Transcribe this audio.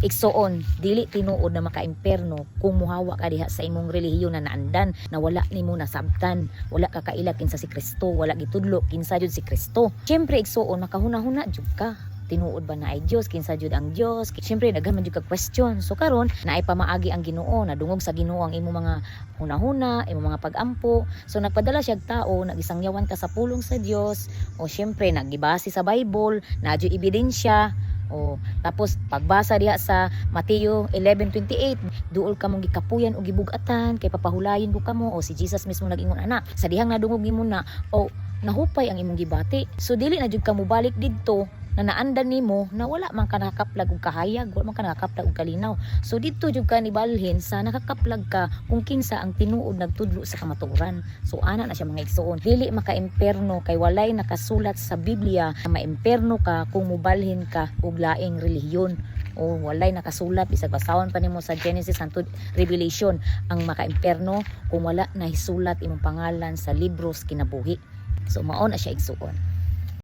Igsuon, dili tinuod na makaimperno kung muhawa ka diha sa imong relihiyon na naandan na wala nimo nasabtan, wala ka kaila kinsa si Kristo, wala gitudlo kinsa jud si Kristo. Syempre igsuon makahuna-huna jud ka. Tinuod ba na ay Dios, kinsa jud ang Dios? Syempre daghan jud ka question. So karon naay pamaagi ang Ginoo, nadungog sa Ginoo ang imong mga hunahuna, imong mga pag-ampo. So nagpadala siya og tao, nagisangyawan ka sa pulong sa Dios, o syempre nagibase sa Bible, nadyo ebidensya. O tapos pagbasa diha sa Mateo 11:28, duol ka mong gikapuyan o gibugatan kay papahulayon ko kamo, o si Jesus mismo nag-ingon ana sa dihang nadungog nimo na o nahupay ang imong gibati. So dili na jud ka mobalik didto na naandan nimo na wala man ka nakakaplag og kahayag, wala man ka nakakaplag og kalinaw. So dito jud ka nibalhin sa nakakaplag ka kung kinsa ang tinuod nagtudlo sa kamatuoran. So ana na siya mga igsuon, dili maka-imperno kay walay nakasulat sa Biblia na maimperno ka kung mobalhin ka og laing relihiyon, o walay nakasulat bisag basahon pa nimo sa Genesis hangtod Revelation ang maka-imperno kung wala nahisulat imong pangalan sa libro sa kinabuhi. So mao na siya igsuon.